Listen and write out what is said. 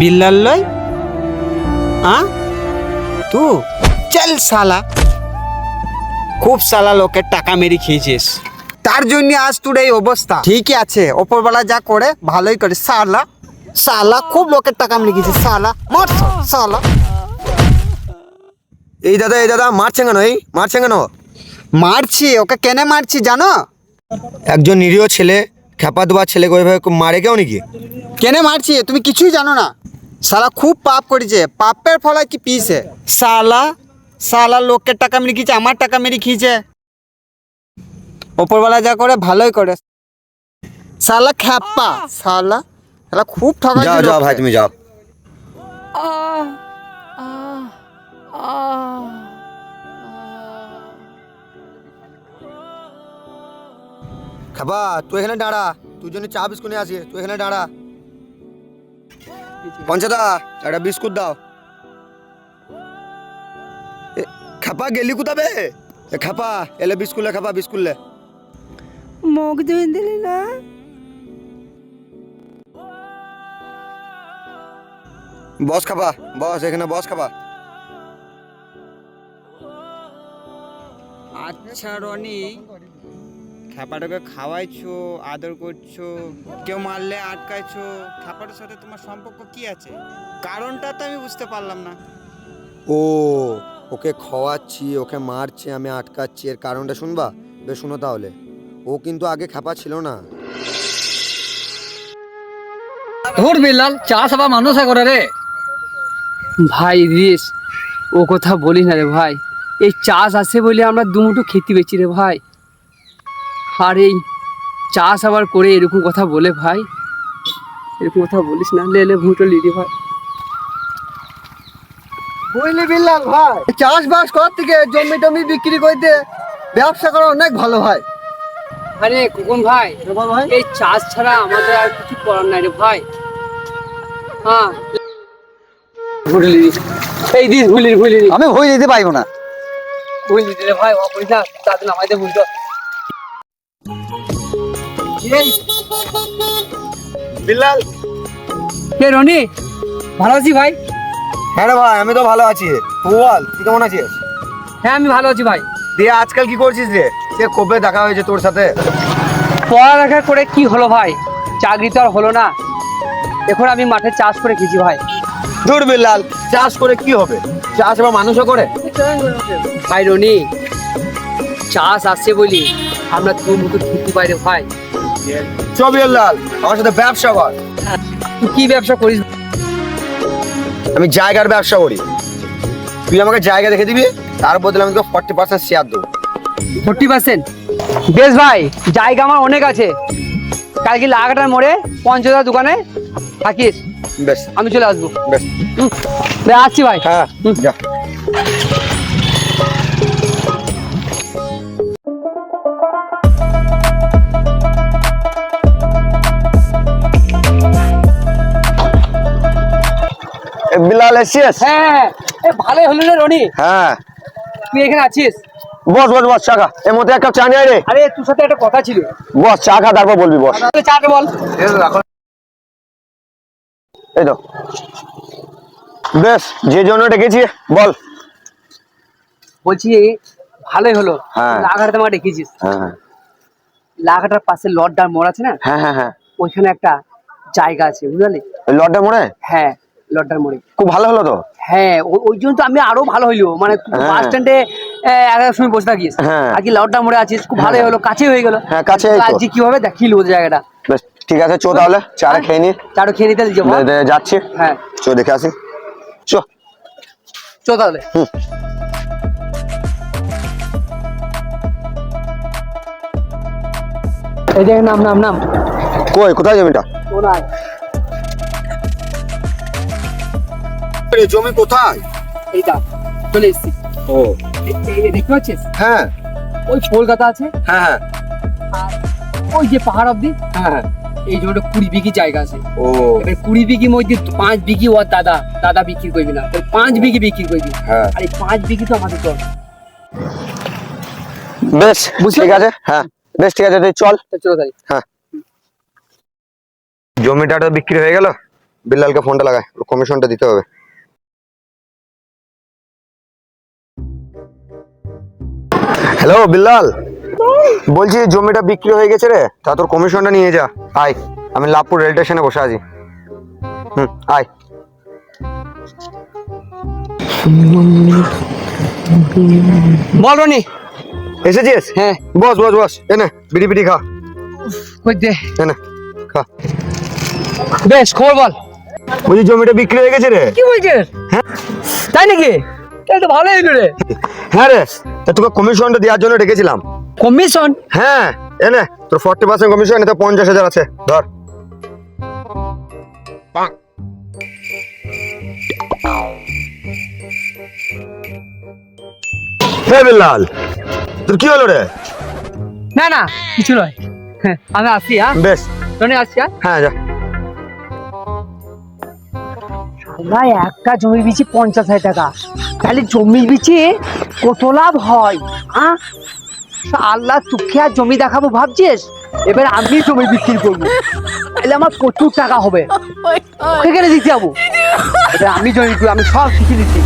বিল্লাল লয় তু চল শালা, খুব শালা লোকের টাকা মেরে খেয়েছিস, তার জন্য আজ তোর এই অবস্থা। ঠিকই আছে, ওপরবেলা যা করে ভালোই করে। শালা শালা খুব লোকের টাকা মেরে খেয়েছিস শালা, মর শালা। এই দাদা মারছেন কেন? মারছেন কেন? মারছি, ওকে কেনে মারছি জানো? একজন নিরীহ ছেলে, খেপা দেওয়া ছেলেকে ওইভাবে মারে কেউ নাকি? কেনে মারছি তুমি কিছুই জানো না। শালা খুব পাপ করেছে, পাপের ফলা কি পিছে। শালা শালা লোকের টাকা মেরে খেয়েছে, আমার টাকা মেরে খেয়েছে। ওপরবেলা যা করে ভালোই করে। শালা খ্যাপা শালা, শালা খুব ঠকা। যাও ভাই, তুমি যাও। খাবা তুই এখানে দাঁড়া, তুই জন্য চা বিস্কুট নিয়ে আসি, তুই এখানে দাঁড়া। পঞ্চাদা একটা বিস্কুট দাও। খাপা গেলি কোথাবে? খাপা এলে বিস্কুট লে, খাপা বিস্কুট লে। মুখ ধুয়ে দিলি না? বস খাবা, বস এখানে বস খাবা। আচ্ছা রনি, খ্যাপাটাকে খাওয়াইছো, আদর করছো, কেউ মারলে আটকাইছো, খ্যাপাটার সাথে তোমার সম্পর্ক কি আছে? কারণটা তো আমি বুঝতে পারলাম না। ও ওকে খাওয়াচ্ছি, ওকে মারছি, আমি আটকাচ্ছি, এর কারণটা শুনবা? বেশ শুনো তাহলে। ও কিন্তু আগে খাপা ছিল না। ধুর বিল্লাল, চাষ আবার মানুষ করে রে ভাই। রিস ও কথা বলি না রে ভাই, এই চাষ আসে বলে আমরা দুমুটো খেতে পেয়েছি রে ভাই। আর এই চাষ আবার করে এরকম কথা বলে ভাই, এরকম কথা বলিস না। লে ভুটো লিডি ভাই। বুঝলি বিল্লাল ভাই, চাষবাস করার থেকে জমি টমি বিক্রি করতে ব্যবসা করা অনেক ভালো ভাই। আরে কুকুন ভাই, এই চাষ ছাড়া আমাদের আর কিছু করার নাই রে ভাই। হ্যাঁ ভুলি, এই দিস ভুলি। আমি ভুল দিতে পারবো না। ভুলি রে ভাই, পয়সা তাদের নামাইতে বুঝতো। বিল্লাল কে রনি? ভালো আছি ভাই। হ্যাঁ রে ভাই, আমি তো ভালো আছি। তুই বল, তুই কেমন আছিস? হ্যাঁ আমি ভালো আছি ভাই। দিয়ে আজকাল কি করছিস রে? সে কবে দেখা হয়েছে তোর সাথে? পড়ালেখা করে কি হলো ভাই, চাকরি তো আর হলো না। এখন আমি মাঠে চাষ করে খেয়েছি ভাই। ধুর বিল্লাল, চাষ করে কি হবে? চাষ এবার মানুষও করে। ভাই রনি, চাষ আসছে বলি আমরা তোর মতো খেতে পাই রে ভাই। চ বিল্লাল, আমার সাথে ব্যবসা কর। তুই কি ব্যবসা করিস? আমি জায়গার ব্যবসা করি। তুই আমাকে জায়গা দেখে দিবি, তার বদলে আমি তোকে 40% শেয়ার দেবো। 40%? বেশ ভাই, জায়গা আমার অনেক আছে। কালকে লাগাটার মোড়ে পঞ্চদার দোকানে থাকিস, বেশ আমি চলে আসবো। বেশ আসছি ভাই। হ্যাঁ যা। বিল্লাল এসছিস? হ্যাঁ ভালোই হলো রে রনি, হ্যাঁ তুই এখানে আছিস। বস চা খা। এর মধ্যে এক কাপ চা নিয়ে আয় রে। আরে তোর সাথে একটা কথা ছিল। বস চা খা, তারপর বলবি। বস। চাটা বল। এই তো বেশ, যে জন্য ডেকেছি বল। বলছি ভালোই হলো, হ্যাঁ। লাগাটা তোমাকে ডেকেছিস। হ্যাঁ লাগাটার পাশে লড্ডার মোড় আছে না, হ্যাঁ ওইখানে একটা জায়গা আছে বুঝলি। লড্ডা মোড়ে? হ্যাঁ লড্ডার মোড়ে। খুব ভালো হলো তো। হ্যাঁ ওই জন্য তো আমি আরো ভালো হইলো, মানে বাস স্ট্যান্ডে এগারোটার সময় বসে থাকিস, আর কি লড্ডার মোড়ে আছিস, খুব ভালোই হলো, কাছে হয়ে গেল। হ্যাঁ কাছে। আজকে কিভাবে দেখিল ওই জায়গাটা। বেশ ঠিক আছে, চো তাহলে চাটা খেয়ে নি। চাটা খেয়ে নিতে যাবো। যাচ্ছি। হ্যাঁ চো দেখে আসি। চো তাহলে। এই দেখ, নাম কই, কোথায় জমিটা? জমি কোথায়? এইটা চলে এসছি। ও দেখতে পাচ্ছিস? হ্যাঁ ওই কলকাতা আছে, হ্যাঁ আর ওই যে পাহাড় অব্দি হ্যাঁ। এই জমিটা 20 বিঘি জায়গা আছে। ও এবার 20 বিঘির মধ্যে 5 বিঘি ওর দাদা বিক্রি করবি না, 5 বিঘি বিক্রি করবি। হ্যাঁ। আর এই 5 বিঘি তো আমাদের দল। বেশ ঠিক আছে। হ্যাঁ বেশ ঠিক আছে, তুই চল। চলো তাই। হ্যাঁ জমিটা তো বিক্রি হয়ে গেল, বিল্লালকে ফোনটা লাগায়, ওর কমিশনটা দিতে হবে। হ্যালো বিল্লাল, বলছি জমিটা বিক্রি হয়ে গেছে রে, তা তোর কমিশনটা নিয়ে যা। আয়, আমি লাভপুর রেল স্টেশনে বসে আছি। আয়। বল রনি। এসেছিস? হ্যাঁ। বস বস বস, এনে বিড়ি বিড়ি খা, কই দে। এনে খা। বেশ, খবর বল। বলছি জমিটা বিক্রি হয়ে গেছে রে। কি বলছিস? হ্যাঁ। তাই নাকি? তাই তো ভালোই হলো রে। হ্যাঁ রে, তা তোকে কমিশনটা দেওয়ার জন্য ডেকেছিলাম। কমিশন? হ্যাঁ, এনে তোর 40% কমিশন, এতে 50,000 আছে, ধর। হে বিল্লাল, তোর কি হলো রে? না না, কিছু নয়। হ্যাঁ, আমি আসি। হ্যাঁ বেশ, রনি, আসছি। হ্যাঁ যা। ভাই একটা জমি বিচি 50,000 টাকা, তাহলে জমি বিচে কত লাভ হয়? আল্লাহ, তোকে আর জমি দেখাবো ভাবছিস? এবার আমি জমি বিক্রি করবো, তাহলে আমার প্রচুর টাকা হবে। সেখানে দিতে যাবো, এবার আমি জমি, আমি সব শিখে দিচ্ছি।